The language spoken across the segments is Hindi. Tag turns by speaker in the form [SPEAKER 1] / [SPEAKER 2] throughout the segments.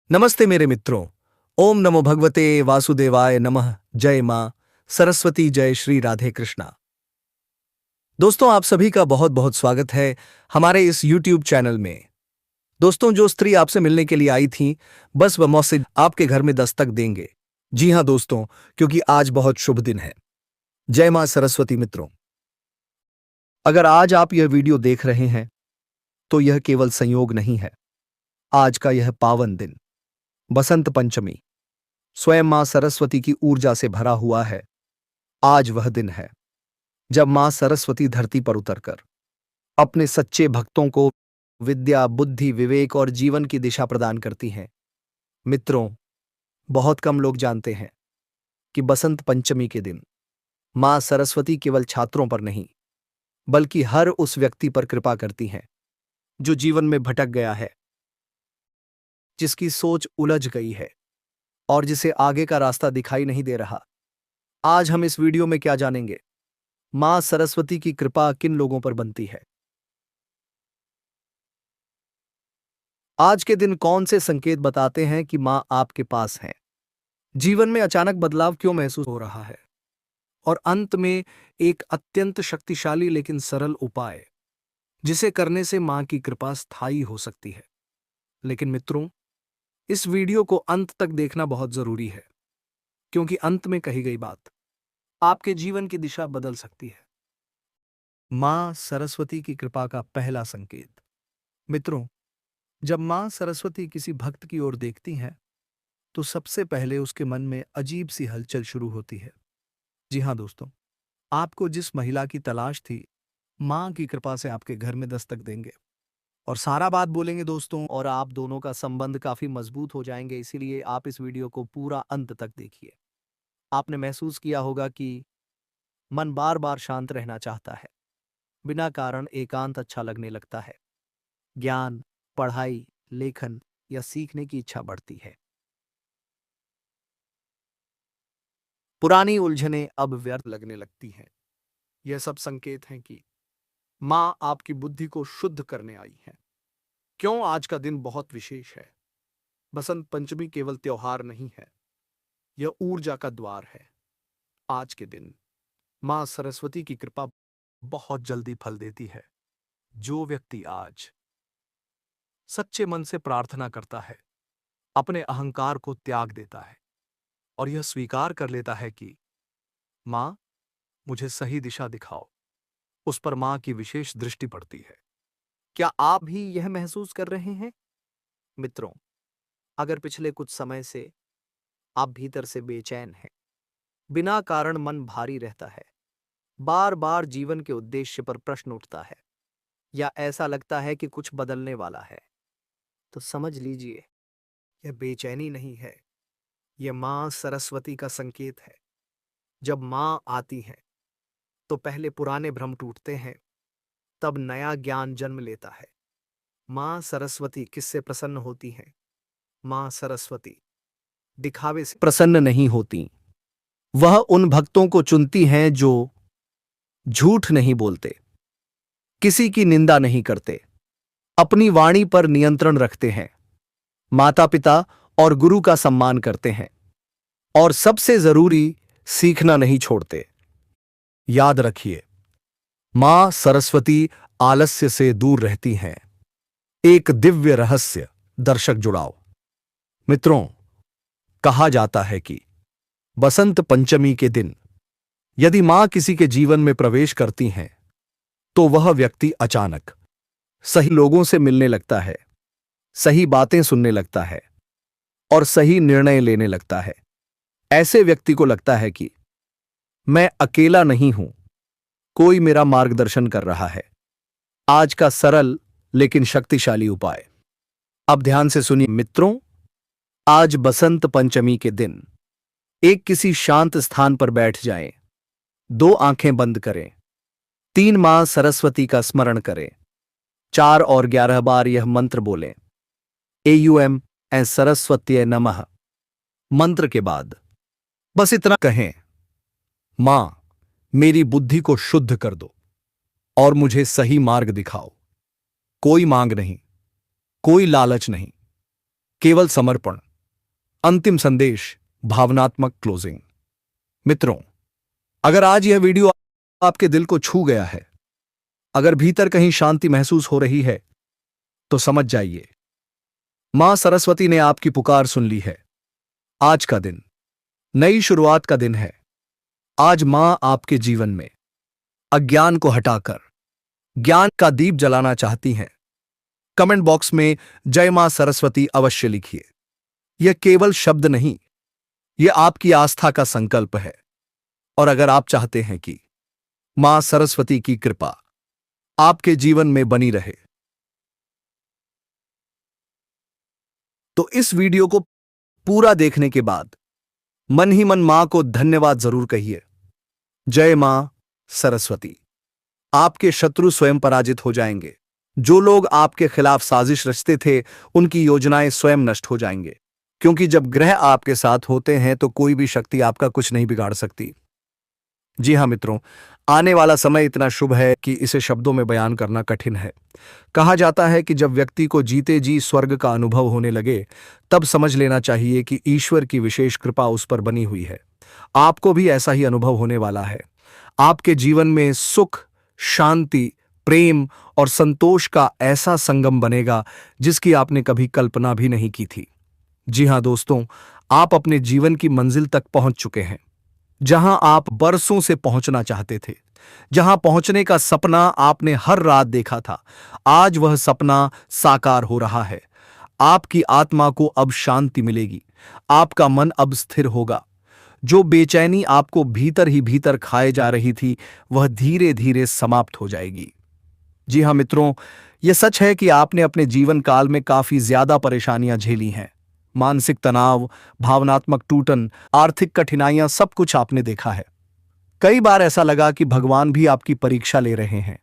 [SPEAKER 1] नमस्ते मेरे मित्रों। ओम नमो भगवते वासुदेवाय नमः। जय मां सरस्वती, जय श्री राधे कृष्णा। दोस्तों, आप सभी का बहुत बहुत स्वागत है हमारे इस YouTube चैनल में। दोस्तों, जो स्त्री आपसे मिलने के लिए आई थी, बस वह मौत से आपके घर में दस्तक देंगे। जी हां दोस्तों, क्योंकि आज बहुत शुभ दिन है। जय मां सरस्वती। मित्रों, अगर आज आप यह वीडियो देख रहे हैं तो यह केवल संयोग नहीं है। आज का यह पावन दिन बसंत पंचमी स्वयं मां सरस्वती की ऊर्जा से भरा हुआ है। आज वह दिन है जब मां सरस्वती धरती पर उतरकर अपने सच्चे भक्तों को विद्या, बुद्धि, विवेक और जीवन की दिशा प्रदान करती हैं। मित्रों, बहुत कम लोग जानते हैं कि बसंत पंचमी के दिन मां सरस्वती केवल छात्रों पर नहीं, बल्कि हर उस व्यक्ति पर कृपा करती हैं जो जीवन में भटक गया है, जिसकी सोच उलझ गई है और जिसे आगे का रास्ता दिखाई नहीं दे रहा। आज हम इस वीडियो में क्या जानेंगे? मां सरस्वती की कृपा किन लोगों पर बनती है? आज के दिन कौन से संकेत बताते हैं कि मां आपके पास है? जीवन में अचानक बदलाव क्यों महसूस हो रहा है? और अंत में एक अत्यंत शक्तिशाली लेकिन सरल उपाय, जिसे करने से मां की कृपा स्थायी हो सकती है। लेकिन मित्रों, इस वीडियो को अंत तक देखना बहुत जरूरी है, क्योंकि अंत में कही गई बात आपके जीवन की दिशा बदल सकती है। मां सरस्वती की कृपा का पहला संकेत। मित्रों, जब मां सरस्वती किसी भक्त की ओर देखती हैं, तो सबसे पहले उसके मन में अजीब सी हलचल शुरू होती है। जी हां दोस्तों, आपको जिस महिला की तलाश थी, मां की कृपा से आपके घर में दस्तक देंगे और सारा बात बोलेंगे दोस्तों, और आप दोनों का संबंध काफी मजबूत हो जाएंगे। इसीलिए आप इस वीडियो को पूरा अंत तक देखिए। आपने महसूस किया होगा कि मन बार बार शांत रहना चाहता है, बिना कारण एकांत अच्छा लगने लगता है, ज्ञान, पढ़ाई, लेखन या सीखने की इच्छा बढ़ती है, पुरानी उलझनें अब व्यर्थ लगने लगती हैं। यह सब संकेत हैं कि मां आपकी बुद्धि को शुद्ध करने आई है। क्यों आज का दिन बहुत विशेष है? बसंत पंचमी केवल त्योहार नहीं है, यह ऊर्जा का द्वार है। आज के दिन मां सरस्वती की कृपा बहुत जल्दी फल देती है। जो व्यक्ति आज सच्चे मन से प्रार्थना करता है, अपने अहंकार को त्याग देता है और यह स्वीकार कर लेता है कि मां, मुझे सही दिशा दिखाओ, उस पर मां की विशेष दृष्टि पड़ती है। क्या आप भी यह महसूस कर रहे हैं? मित्रों, अगर पिछले कुछ समय से आप भीतर से बेचैन हैं, बिना कारण मन भारी रहता है, बार बार जीवन के उद्देश्य पर प्रश्न उठता है, या ऐसा लगता है कि कुछ बदलने वाला है, तो समझ लीजिए, यह बेचैनी नहीं है, यह मां सरस्वती का संकेत है। जब मां आती है तो पहले पुराने भ्रम टूटते हैं, तब नया ज्ञान जन्म लेता है। मां सरस्वती किससे प्रसन्न होती हैं? मां सरस्वती दिखावे से प्रसन्न नहीं होती। वह उन भक्तों को चुनती हैं जो झूठ नहीं बोलते, किसी की निंदा नहीं करते, अपनी वाणी पर नियंत्रण रखते हैं, माता पिता और गुरु का सम्मान करते हैं, और सबसे जरूरी, सीखना नहीं छोड़ते। याद रखिए, मां सरस्वती आलस्य से दूर रहती हैं। एक दिव्य रहस्य दर्शक जुड़ाव। मित्रों, कहा जाता है कि बसंत पंचमी के दिन यदि मां किसी के जीवन में प्रवेश करती हैं, तो वह व्यक्ति अचानक सही लोगों से मिलने लगता है, सही बातें सुनने लगता है और सही निर्णय लेने लगता है। ऐसे व्यक्ति को लगता है कि मैं अकेला नहीं हूं, कोई मेरा मार्गदर्शन कर रहा है। आज का सरल लेकिन शक्तिशाली उपाय, अब ध्यान से सुनिए मित्रों। आज बसंत पंचमी के दिन एक किसी शांत स्थान पर बैठ जाएं, दो आंखें बंद करें, 3 मां सरस्वती का स्मरण करें, 4 और 11 बार यह मंत्र बोलें, एयूएम ए सरस्वत्यै नमः। मंत्र के बाद बस इतना कहें, मां, मेरी बुद्धि को शुद्ध कर दो और मुझे सही मार्ग दिखाओ। कोई मांग नहीं, कोई लालच नहीं, केवल समर्पण। अंतिम संदेश, भावनात्मक क्लोजिंग। मित्रों, अगर आज यह वीडियो आपके दिल को छू गया है, अगर भीतर कहीं शांति महसूस हो रही है, तो समझ जाइए, मां सरस्वती ने आपकी पुकार सुन ली है। आज का दिन नई शुरुआत का दिन है। आज मां आपके जीवन में अज्ञान को हटाकर ज्ञान का दीप जलाना चाहती हैं। कमेंट बॉक्स में जय मां सरस्वती अवश्य लिखिए। यह केवल शब्द नहीं, यह आपकी आस्था का संकल्प है। और अगर आप चाहते हैं कि मां सरस्वती की कृपा आपके जीवन में बनी रहे, तो इस वीडियो को पूरा देखने के बाद मन ही मन मां को धन्यवाद जरूर कहिए। जय मां सरस्वती। आपके शत्रु स्वयं पराजित हो जाएंगे। जो लोग आपके खिलाफ साजिश रचते थे, उनकी योजनाएं स्वयं नष्ट हो जाएंगे। क्योंकि जब ग्रह आपके साथ होते हैं तो कोई भी शक्ति आपका कुछ नहीं बिगाड़ सकती। जी हां मित्रों, आने वाला समय इतना शुभ है कि इसे शब्दों में बयान करना कठिन है। कहा जाता है कि जब व्यक्ति को जीते जी स्वर्ग का अनुभव होने लगे, तब समझ लेना चाहिए कि ईश्वर की विशेष कृपा उस पर बनी हुई है। आपको भी ऐसा ही अनुभव होने वाला है। आपके जीवन में सुख, शांति, प्रेम और संतोष का ऐसा संगम बनेगा जिसकी आपने कभी कल्पना भी नहीं की थी। जी हां दोस्तों, आप अपने जीवन की मंजिल तक पहुंच चुके हैं, जहां आप बरसों से पहुंचना चाहते थे, जहां पहुंचने का सपना आपने हर रात देखा था। आज वह सपना साकार हो रहा है। आपकी आत्मा को अब शांति मिलेगी। आपका मन अब स्थिर होगा। जो बेचैनी आपको भीतर ही भीतर खाए जा रही थी, वह धीरे धीरे समाप्त हो जाएगी। जी हां मित्रों, यह सच है कि आपने अपने जीवन काल में काफी ज्यादा परेशानियां झेली हैं। मानसिक तनाव, भावनात्मक टूटन, आर्थिक कठिनाइयां, सब कुछ आपने देखा है। कई बार ऐसा लगा कि भगवान भी आपकी परीक्षा ले रहे हैं।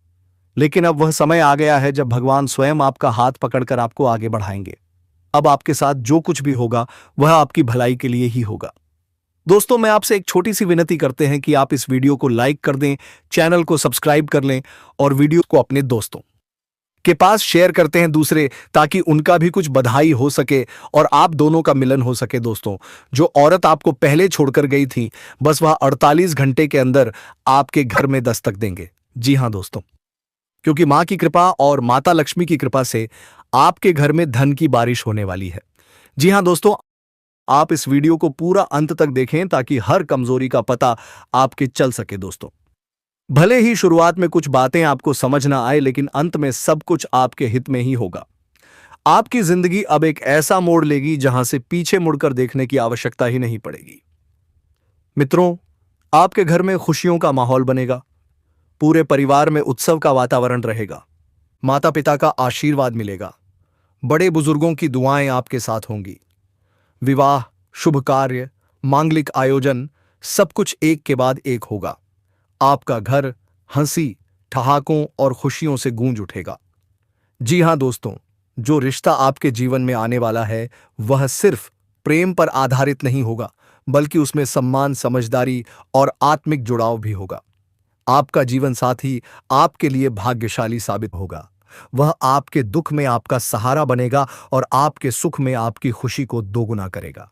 [SPEAKER 1] लेकिन अब वह समय आ गया है जब भगवान स्वयं आपका हाथ पकड़कर आपको आगे बढ़ाएंगे। अब आपके साथ जो कुछ भी होगा, वह आपकी भलाई के लिए ही होगा। दोस्तों, मैं आपसे एक छोटी सी विनती करते हैं कि आप इस वीडियो को लाइक कर दें, चैनल को सब्सक्राइब कर लें और वीडियो को अपने दोस्तों के पास शेयर करते हैं दूसरे, ताकि उनका भी कुछ बधाई हो सके और आप दोनों का मिलन हो सके। दोस्तों, जो औरत आपको पहले छोड़कर गई थी, बस वह 48 घंटे के अंदर आपके घर में दस्तक देंगे। जी हां दोस्तों, क्योंकि मां की कृपा और माता लक्ष्मी की कृपा से आपके घर में धन की बारिश होने वाली है। जी हां दोस्तों, आप इस वीडियो को पूरा अंत तक देखें ताकि हर कमजोरी का पता आपके चल सके। दोस्तों, भले ही शुरुआत में कुछ बातें आपको समझ ना आए, लेकिन अंत में सब कुछ आपके हित में ही होगा। आपकी जिंदगी अब एक ऐसा मोड़ लेगी जहां से पीछे मुड़कर देखने की आवश्यकता ही नहीं पड़ेगी। मित्रों, आपके घर में खुशियों का माहौल बनेगा। पूरे परिवार में उत्सव का वातावरण रहेगा। माता पिता का आशीर्वाद मिलेगा। बड़े बुजुर्गों की दुआएं आपके साथ होंगी। विवाह, शुभ कार्य, मांगलिक आयोजन, सब कुछ एक के बाद एक होगा। आपका घर हंसी, ठहाकों और खुशियों से गूंज उठेगा। जी हां दोस्तों, जो रिश्ता आपके जीवन में आने वाला है, वह सिर्फ प्रेम पर आधारित नहीं होगा, बल्कि उसमें सम्मान, समझदारी और आत्मिक जुड़ाव भी होगा। आपका जीवन साथी आपके लिए भाग्यशाली साबित होगा। वह आपके दुख में आपका सहारा बनेगा और आपके सुख में आपकी खुशी को दोगुना करेगा।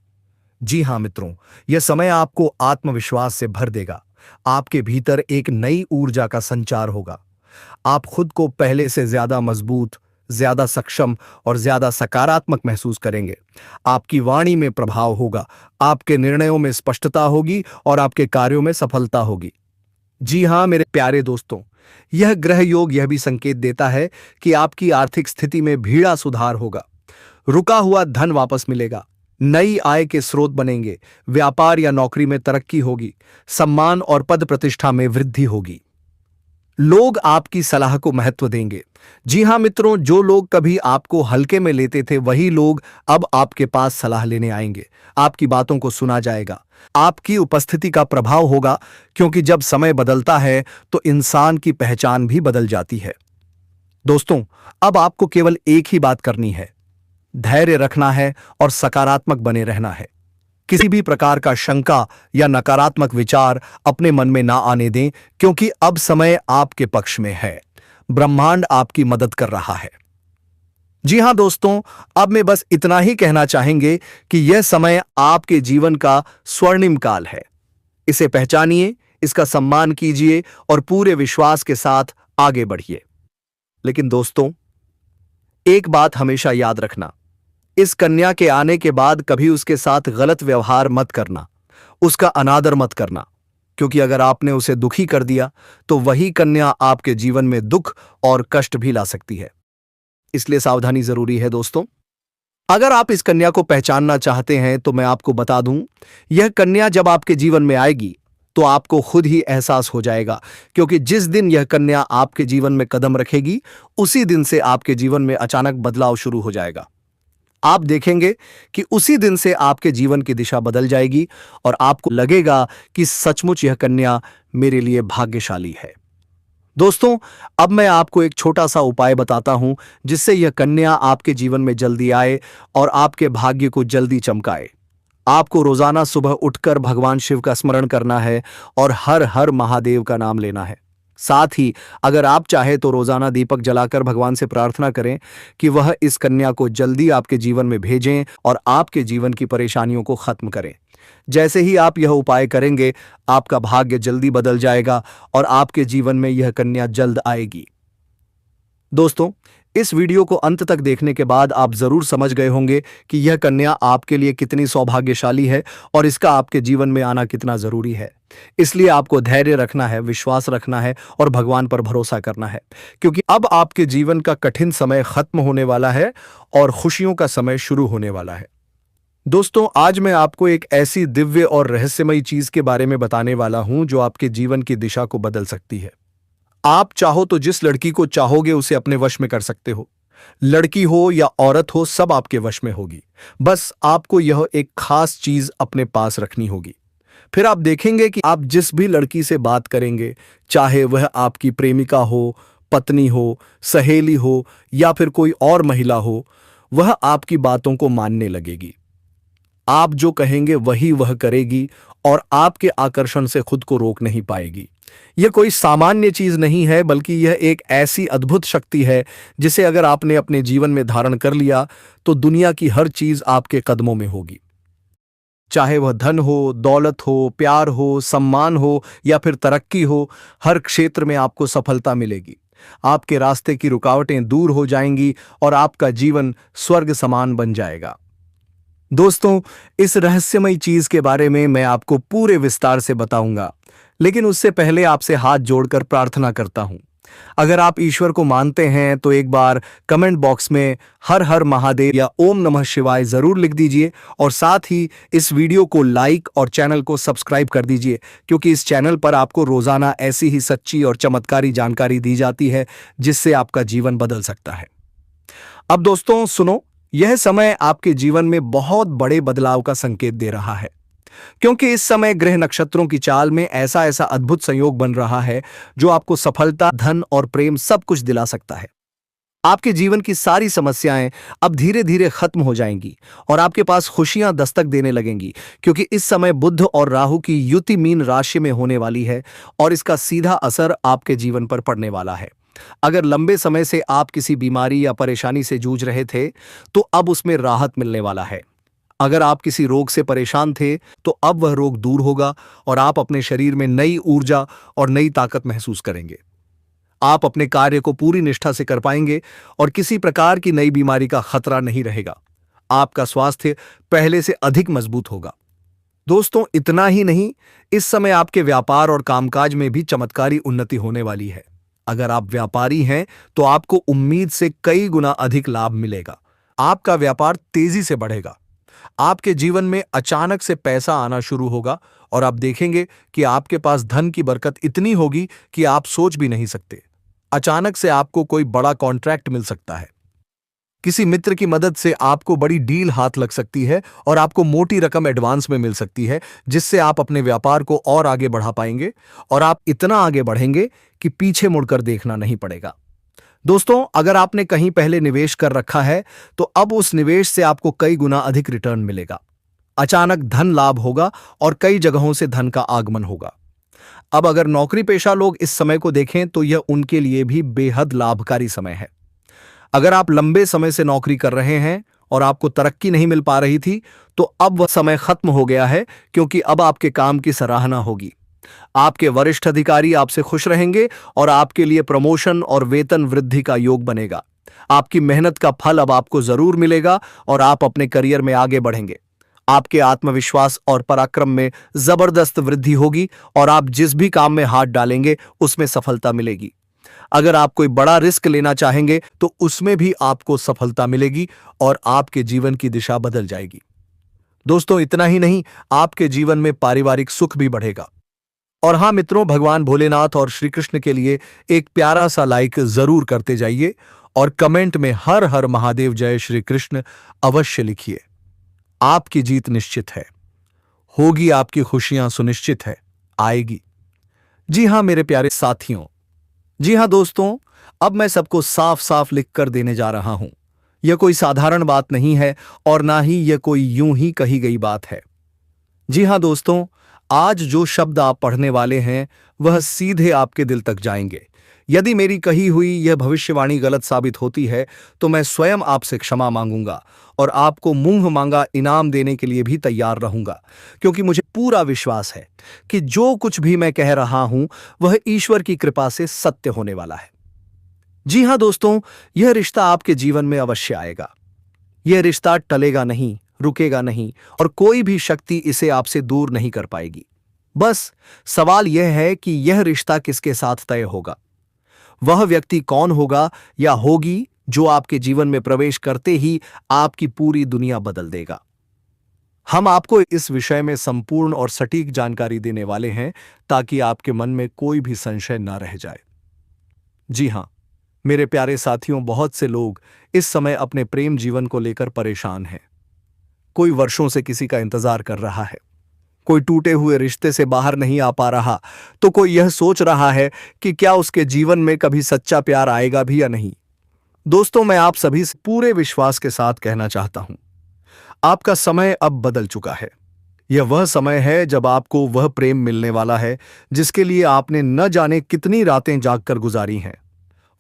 [SPEAKER 1] जी हां मित्रों, यह समय आपको आत्मविश्वास से भर देगा। आपके भीतर एक नई ऊर्जा का संचार होगा। आप खुद को पहले से ज्यादा मजबूत, ज्यादा सक्षम और ज्यादा सकारात्मक महसूस करेंगे। आपकी वाणी में प्रभाव होगा, आपके निर्णयों में स्पष्टता होगी और आपके कार्यों में सफलता होगी। जी हां मेरे प्यारे दोस्तों, यह ग्रह योग यह भी संकेत देता है कि आपकी आर्थिक स्थिति में भीड़ा सुधार होगा। रुका हुआ धन वापस मिलेगा। नई आय के स्रोत बनेंगे। व्यापार या नौकरी में तरक्की होगी। सम्मान और पद प्रतिष्ठा में वृद्धि होगी। लोग आपकी सलाह को महत्व देंगे। जी हां मित्रों, जो लोग कभी आपको हल्के में लेते थे, वही लोग अब आपके पास सलाह लेने आएंगे। आपकी बातों को सुना जाएगा। आपकी उपस्थिति का प्रभाव होगा, क्योंकि जब समय बदलता है तो इंसान की पहचान भी बदल जाती है। दोस्तों, अब आपको केवल एक ही बात करनी है, धैर्य रखना है और सकारात्मक बने रहना है। किसी भी प्रकार का शंका या नकारात्मक विचार अपने मन में ना आने दें, क्योंकि अब समय आपके पक्ष में है। ब्रह्मांड आपकी मदद कर रहा है। जी हाँ दोस्तों, अब मैं बस इतना ही कहना चाहेंगे कि यह समय आपके जीवन का स्वर्णिम काल है। इसे पहचानिए, इसका सम्मान कीजिए और पूरे विश्वास के साथ आगे बढ़िए। लेकिन दोस्तों, एक बात हमेशा याद रखना, इस कन्या के आने के बाद कभी उसके साथ गलत व्यवहार मत करना, उसका अनादर मत करना, क्योंकि अगर आपने उसे दुखी कर दिया तो वही कन्या आपके जीवन में दुख और कष्ट भी ला सकती है। इसलिए सावधानी जरूरी है दोस्तों। अगर आप इस कन्या को पहचानना चाहते हैं तो मैं आपको बता दूं, यह कन्या जब आपके जीवन में आएगी तो आपको खुद ही एहसास हो जाएगा, क्योंकि जिस दिन यह कन्या आपके जीवन में कदम रखेगी उसी दिन से आपके जीवन में अचानक बदलाव शुरू हो जाएगा। आप देखेंगे कि उसी दिन से आपके जीवन की दिशा बदल जाएगी और आपको लगेगा कि सचमुच यह कन्या मेरे लिए भाग्यशाली है। दोस्तों, अब मैं आपको एक छोटा सा उपाय बताता हूं जिससे यह कन्या आपके जीवन में जल्दी आए और आपके भाग्य को जल्दी चमकाए। आपको रोजाना सुबह उठकर भगवान शिव का स्मरण करना है और हर हर महादेव का नाम लेना है। साथ ही अगर आप चाहे तो रोजाना दीपक जलाकर भगवान से प्रार्थना करें कि वह इस कन्या को जल्दी आपके जीवन में भेजें और आपके जीवन की परेशानियों को खत्म करें। जैसे ही आप यह उपाय करेंगे, आपका भाग्य जल्दी बदल जाएगा और आपके जीवन में यह कन्या जल्द आएगी। दोस्तों, इस वीडियो को अंत तक देखने के बाद आप जरूर समझ गए होंगे कि यह कन्या आपके लिए कितनी सौभाग्यशाली है और इसका आपके जीवन में आना कितना जरूरी है। इसलिए आपको धैर्य रखना है, विश्वास रखना है और भगवान पर भरोसा करना है, क्योंकि अब आपके जीवन का कठिन समय खत्म होने वाला है और खुशियों का समय शुरू होने वाला है। दोस्तों, आज मैं आपको एक ऐसी दिव्य और रहस्यमयी चीज के बारे में बताने वाला हूं जो आपके जीवन की दिशा को बदल सकती है। आप चाहो तो जिस लड़की को चाहोगे उसे अपने वश में कर सकते हो। लड़की हो या औरत हो, सब आपके वश में होगी। बस आपको यह एक खास चीज अपने पास रखनी होगी। फिर आप देखेंगे कि आप जिस भी लड़की से बात करेंगे, चाहे वह आपकी प्रेमिका हो, पत्नी हो, सहेली हो या फिर कोई और महिला हो, वह आपकी बातों को मानने लगेगी। आप जो कहेंगे वही वह करेगी और आपके आकर्षण से खुद को रोक नहीं पाएगी। यह कोई सामान्य चीज नहीं है, बल्कि यह एक ऐसी अद्भुत शक्ति है जिसे अगर आपने अपने जीवन में धारण कर लिया तो दुनिया की हर चीज आपके कदमों में होगी। चाहे वह धन हो, दौलत हो, प्यार हो, सम्मान हो या फिर तरक्की हो, हर क्षेत्र में आपको सफलता मिलेगी। आपके रास्ते की रुकावटें दूर हो जाएंगी और आपका जीवन स्वर्ग समान बन जाएगा। दोस्तों, इस रहस्यमयी चीज के बारे में मैं आपको पूरे विस्तार से बताऊंगा, लेकिन उससे पहले आपसे हाथ जोड़कर प्रार्थना करता हूं। अगर आप ईश्वर को मानते हैं तो एक बार कमेंट बॉक्स में हर हर महादेव या ओम नमः शिवाय जरूर लिख दीजिए और साथ ही इस वीडियो को लाइक और चैनल को सब्सक्राइब कर दीजिए, क्योंकि इस चैनल पर आपको रोजाना ऐसी ही सच्ची और चमत्कारी जानकारी दी जाती है जिससे आपका जीवन बदल सकता है। अब दोस्तों सुनो, यह समय आपके जीवन में बहुत बड़े बदलाव का संकेत दे रहा है, क्योंकि इस समय ग्रह नक्षत्रों की चाल में ऐसा ऐसा अद्भुत संयोग बन रहा है जो आपको सफलता, धन और प्रेम सब कुछ दिला सकता है। आपके जीवन की सारी समस्याएं अब धीरे धीरे खत्म हो जाएंगी और आपके पास खुशियां दस्तक देने लगेंगी, क्योंकि इस समय बुध और राहु की युति मीन राशि में होने वाली है और इसका सीधा असर आपके जीवन पर पड़ने वाला है। अगर लंबे समय से आप किसी बीमारी या परेशानी से जूझ रहे थे तो अब उसमें राहत मिलने वाला है। अगर आप किसी रोग से परेशान थे तो अब वह रोग दूर होगा और आप अपने शरीर में नई ऊर्जा और नई ताकत महसूस करेंगे। आप अपने कार्य को पूरी निष्ठा से कर पाएंगे और किसी प्रकार की नई बीमारी का खतरा नहीं रहेगा। आपका स्वास्थ्य पहले से अधिक मजबूत होगा। दोस्तों, इतना ही नहीं, इस समय आपके व्यापार और कामकाज में भी चमत्कारी उन्नति होने वाली है। अगर आप व्यापारी हैं तो आपको उम्मीद से कई गुना अधिक लाभ मिलेगा। आपका व्यापार तेजी से बढ़ेगा। आपके जीवन में अचानक से पैसा आना शुरू होगा और आप देखेंगे कि आपके पास धन की बरकत इतनी होगी कि आप सोच भी नहीं सकते। अचानक से आपको कोई बड़ा कॉन्ट्रैक्ट मिल सकता है। किसी मित्र की मदद से आपको बड़ी डील हाथ लग सकती है और आपको मोटी रकम एडवांस में मिल सकती है, जिससे आप अपने व्यापार को और आगे बढ़ा पाएंगे और आप इतना आगे बढ़ेंगे कि पीछे मुड़कर देखना नहीं पड़ेगा। दोस्तों, अगर आपने कहीं पहले निवेश कर रखा है तो अब उस निवेश से आपको कई गुना अधिक रिटर्न मिलेगा। अचानक धन लाभ होगा और कई जगहों से धन का आगमन होगा। अब अगर नौकरी पेशा लोग इस समय को देखें तो यह उनके लिए भी बेहद लाभकारी समय है। अगर आप लंबे समय से नौकरी कर रहे हैं और आपको तरक्की नहीं मिल पा रही थी, तो अब वह समय खत्म हो गया है, क्योंकि अब आपके काम की सराहना होगी। आपके वरिष्ठ अधिकारी आपसे खुश रहेंगे और आपके लिए प्रमोशन और वेतन वृद्धि का योग बनेगा। आपकी मेहनत का फल अब आपको जरूर मिलेगा और आप अपने करियर में आगे बढ़ेंगे। आपके आत्मविश्वास और पराक्रम में जबरदस्त वृद्धि होगी और आप जिस भी काम में हाथ डालेंगे उसमें सफलता मिलेगी। अगर आप कोई बड़ा रिस्क लेना चाहेंगे तो उसमें भी आपको सफलता मिलेगी और आपके जीवन की दिशा बदल जाएगी। दोस्तों, इतना ही नहीं, आपके जीवन में पारिवारिक सुख भी बढ़ेगा। और हां मित्रों, भगवान भोलेनाथ और श्री कृष्ण के लिए एक प्यारा सा लाइक जरूर करते जाइए और कमेंट में हर हर महादेव जय श्री कृष्ण अवश्य लिखिए। आपकी जीत निश्चित है, होगी, आपकी खुशियां सुनिश्चित है, आएगी। जी हां मेरे प्यारे साथियों, जी हां दोस्तों, अब मैं सबको साफ साफ लिख कर देने जा रहा हूं। यह कोई साधारण बात नहीं है और ना ही यह कोई यूं ही कही गई बात है। जी हां दोस्तों, आज जो शब्द आप पढ़ने वाले हैं वह सीधे आपके दिल तक जाएंगे। यदि मेरी कही हुई यह भविष्यवाणी गलत साबित होती है तो मैं स्वयं आपसे क्षमा मांगूंगा और आपको मुंह मांगा इनाम देने के लिए भी तैयार रहूंगा, क्योंकि मुझे पूरा विश्वास है कि जो कुछ भी मैं कह रहा हूं वह ईश्वर की कृपा से सत्य होने वाला है। जी हां दोस्तों, यह रिश्ता आपके जीवन में अवश्य आएगा। यह रिश्ता टलेगा नहीं, रुकेगा नहीं और कोई भी शक्ति इसे आपसे दूर नहीं कर पाएगी। बस सवाल यह है कि यह रिश्ता किसके साथ तय होगा। वह व्यक्ति कौन होगा या होगी जो आपके जीवन में प्रवेश करते ही आपकी पूरी दुनिया बदल देगा। हम आपको इस विषय में संपूर्ण और सटीक जानकारी देने वाले हैं ताकि आपके मन में कोई भी संशय न रह जाए। जी हां मेरे प्यारे साथियों, बहुत से लोग इस समय अपने प्रेम जीवन को लेकर परेशान हैं। कोई वर्षों से किसी का इंतजार कर रहा है, कोई टूटे हुए रिश्ते से बाहर नहीं आ पा रहा, तो कोई यह सोच रहा है कि क्या उसके जीवन में कभी सच्चा प्यार आएगा भी या नहीं। दोस्तों, मैं आप सभी से पूरे विश्वास के साथ कहना चाहता हूं, आपका समय अब बदल चुका है। यह वह समय है जब आपको वह प्रेम मिलने वाला है जिसके लिए आपने न जाने कितनी रातें जागकर गुजारी हैं।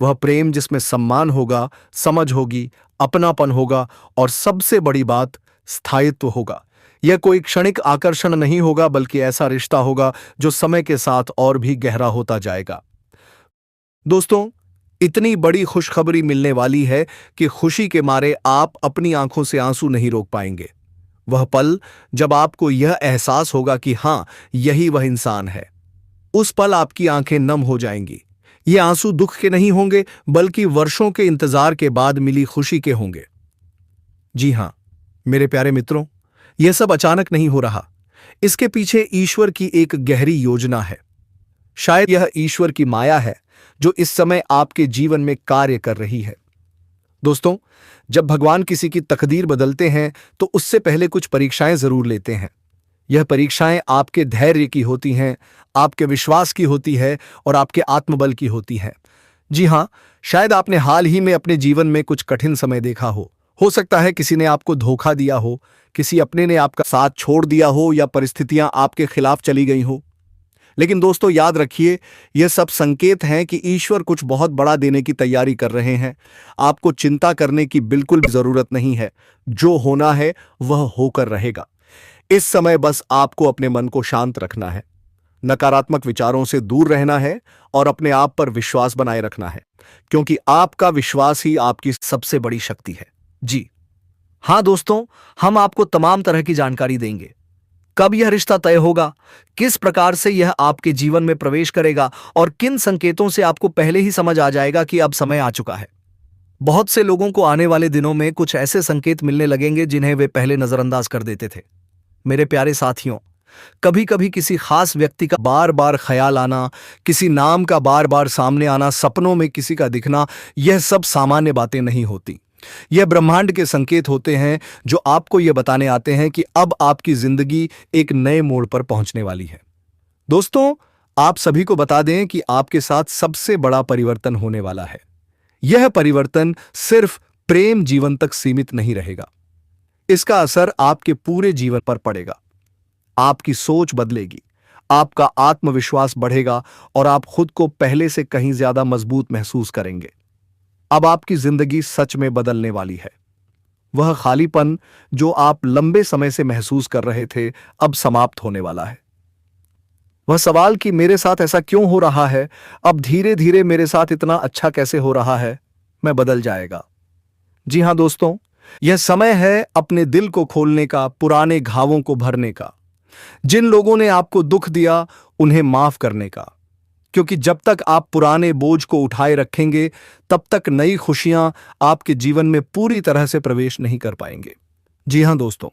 [SPEAKER 1] वह प्रेम जिसमें सम्मान होगा, समझ होगी, अपनापन होगा और सबसे बड़ी बात, स्थायित्व होगा। यह कोई क्षणिक आकर्षण नहीं होगा, बल्कि ऐसा रिश्ता होगा जो समय के साथ और भी गहरा होता जाएगा। दोस्तों, इतनी बड़ी खुशखबरी मिलने वाली है कि खुशी के मारे आप अपनी आंखों से आंसू नहीं रोक पाएंगे। वह पल जब आपको यह एहसास होगा कि हां, यही वह इंसान है, उस पल आपकी आंखें नम हो जाएंगी। ये आंसू दुख के नहीं होंगे, बल्कि वर्षों के इंतजार के बाद मिली खुशी के होंगे। जी हां मेरे प्यारे मित्रों, यह सब अचानक नहीं हो रहा। इसके पीछे ईश्वर की एक गहरी योजना है। शायद यह ईश्वर की माया है जो इस समय आपके जीवन में कार्य कर रही है। दोस्तों, जब भगवान किसी की तकदीर बदलते हैं तो उससे पहले कुछ परीक्षाएं जरूर लेते हैं। यह परीक्षाएं आपके धैर्य की होती हैं, आपके विश्वास की होती है और आपके आत्मबल की होती है। जी हां, शायद आपने हाल ही में अपने जीवन में कुछ कठिन समय देखा हो सकता है किसी ने आपको धोखा दिया हो, किसी अपने ने आपका साथ छोड़ दिया हो या परिस्थितियां आपके खिलाफ चली गई हो। लेकिन दोस्तों, याद रखिए, यह सब संकेत हैं कि ईश्वर कुछ बहुत बड़ा देने की तैयारी कर रहे हैं। आपको चिंता करने की बिल्कुल भी जरूरत नहीं है। जो होना है वह होकर रहेगा। इस समय बस आपको अपने मन को शांत रखना है, नकारात्मक विचारों से दूर रहना है और अपने आप पर विश्वास बनाए रखना है, क्योंकि आपका विश्वास ही आपकी सबसे बड़ी शक्ति है। जी हां दोस्तों, हम आपको तमाम तरह की जानकारी देंगे। कब यह रिश्ता तय होगा, किस प्रकार से यह आपके जीवन में प्रवेश करेगा और किन संकेतों से आपको पहले ही समझ आ जाएगा कि अब समय आ चुका है। बहुत से लोगों को आने वाले दिनों में कुछ ऐसे संकेत मिलने लगेंगे जिन्हें वे पहले नजरअंदाज कर देते थे। मेरे प्यारे साथियों, कभी कभी किसी खास व्यक्ति का बार बार ख्याल आना, किसी नाम का बार बार सामने आना, सपनों में किसी का दिखना, यह सब सामान्य बातें नहीं होती। यह ब्रह्मांड के संकेत होते हैं जो आपको यह बताने आते हैं कि अब आपकी जिंदगी एक नए मोड़ पर पहुंचने वाली है। दोस्तों, आप सभी को बता दें कि आपके साथ सबसे बड़ा परिवर्तन होने वाला है। यह परिवर्तन सिर्फ प्रेम जीवन तक सीमित नहीं रहेगा। इसका असर आपके पूरे जीवन पर पड़ेगा। आपकी सोच बदलेगी, आपका आत्मविश्वास बढ़ेगा और आप खुद को पहले से कहीं ज्यादा मजबूत महसूस करेंगे। अब आपकी जिंदगी सच में बदलने वाली है। वह खालीपन जो आप लंबे समय से महसूस कर रहे थे, अब समाप्त होने वाला है। वह सवाल कि मेरे साथ ऐसा क्यों हो रहा है, अब धीरे धीरे मेरे साथ इतना अच्छा कैसे हो रहा है, मैं बदल जाएगा। जी हां दोस्तों, यह समय है अपने दिल को खोलने का, पुराने घावों को भरने का, जिन लोगों ने आपको दुख दिया उन्हें माफ करने का। क्योंकि जब तक आप पुराने बोझ को उठाए रखेंगे, तब तक नई खुशियां आपके जीवन में पूरी तरह से प्रवेश नहीं कर पाएंगे। जी हां दोस्तों,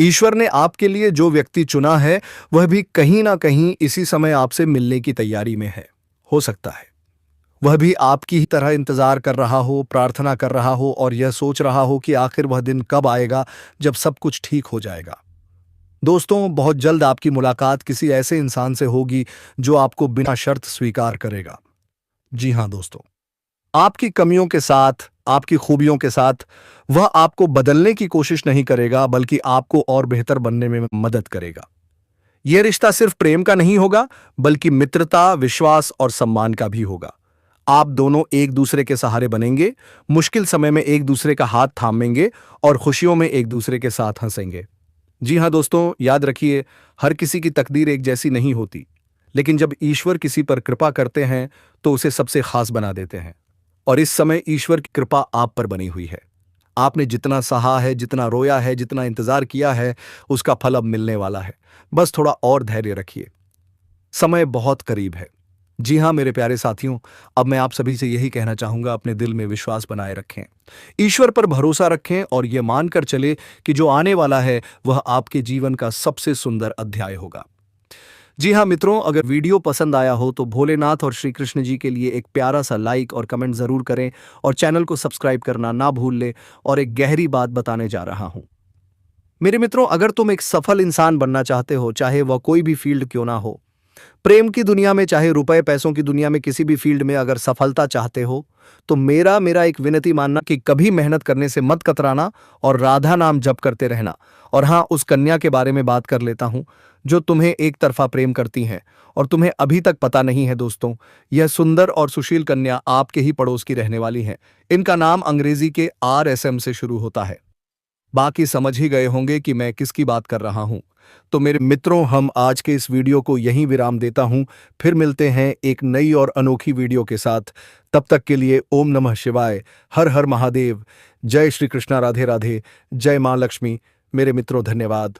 [SPEAKER 1] ईश्वर ने आपके लिए जो व्यक्ति चुना है, वह भी कहीं ना कहीं इसी समय आपसे मिलने की तैयारी में है। हो सकता है वह भी आपकी ही तरह इंतजार कर रहा हो, प्रार्थना कर रहा हो और यह सोच रहा हो कि आखिर वह दिन कब आएगा जब सब कुछ ठीक हो जाएगा। दोस्तों, बहुत जल्द आपकी मुलाकात किसी ऐसे इंसान से होगी जो आपको बिना शर्त स्वीकार करेगा। जी हां दोस्तों, आपकी कमियों के साथ, आपकी खूबियों के साथ वह आपको बदलने की कोशिश नहीं करेगा, बल्कि आपको और बेहतर बनने में मदद करेगा। यह रिश्ता सिर्फ प्रेम का नहीं होगा, बल्कि मित्रता, विश्वास और सम्मान का भी होगा। आप दोनों एक दूसरे के सहारे बनेंगे, मुश्किल समय में एक दूसरे का हाथ थामेंगे और खुशियों में एक दूसरे के साथ हंसेंगे। जी हां दोस्तों, याद रखिए, हर किसी की तकदीर एक जैसी नहीं होती, लेकिन जब ईश्वर किसी पर कृपा करते हैं तो उसे सबसे खास बना देते हैं। और इस समय ईश्वर की कृपा आप पर बनी हुई है। आपने जितना सहा है, जितना रोया है, जितना इंतजार किया है, उसका फल अब मिलने वाला है। बस थोड़ा और धैर्य रखिए, समय बहुत करीब है। जी हां मेरे प्यारे साथियों, अब मैं आप सभी से यही कहना चाहूंगा, अपने दिल में विश्वास बनाए रखें, ईश्वर पर भरोसा रखें और यह मानकर चले कि जो आने वाला है वह आपके जीवन का सबसे सुंदर अध्याय होगा। जी हाँ मित्रों, अगर वीडियो पसंद आया हो तो भोलेनाथ और श्री कृष्ण जी के लिए एक प्यारा सा लाइक और कमेंट जरूर करें और चैनल को सब्सक्राइब करना ना भूल लें। और एक गहरी बात बताने जा रहा हूं मेरे मित्रों, अगर तुम एक सफल इंसान बनना चाहते हो, चाहे वह कोई भी फील्ड क्यों ना हो, प्रेम की दुनिया में, चाहे रुपए पैसों की दुनिया में, किसी भी फील्ड में अगर सफलता चाहते हो, तो मेरा मेरा एक विनती मानना कि कभी मेहनत करने से मत कतराना और राधा नाम जप करते रहना। और हाँ, उस कन्या के बारे में बात कर लेता हूं जो तुम्हें एक तरफा प्रेम करती हैं और तुम्हें अभी तक पता नहीं है। दोस्तों, यह सुंदर और सुशील कन्या आपके ही पड़ोस की रहने वाली है। इनका नाम अंग्रेजी के RSM से शुरू होता है। बाकी समझ ही गए होंगे कि मैं किसकी बात कर रहा हूं। तो मेरे मित्रों, हम आज के इस वीडियो को यहीं विराम देता हूं। फिर मिलते हैं एक नई और अनोखी वीडियो के साथ। तब तक के लिए ओम नमः शिवाय, हर हर महादेव, जय श्री कृष्णा, राधे राधे, जय मां लक्ष्मी। मेरे मित्रों, धन्यवाद।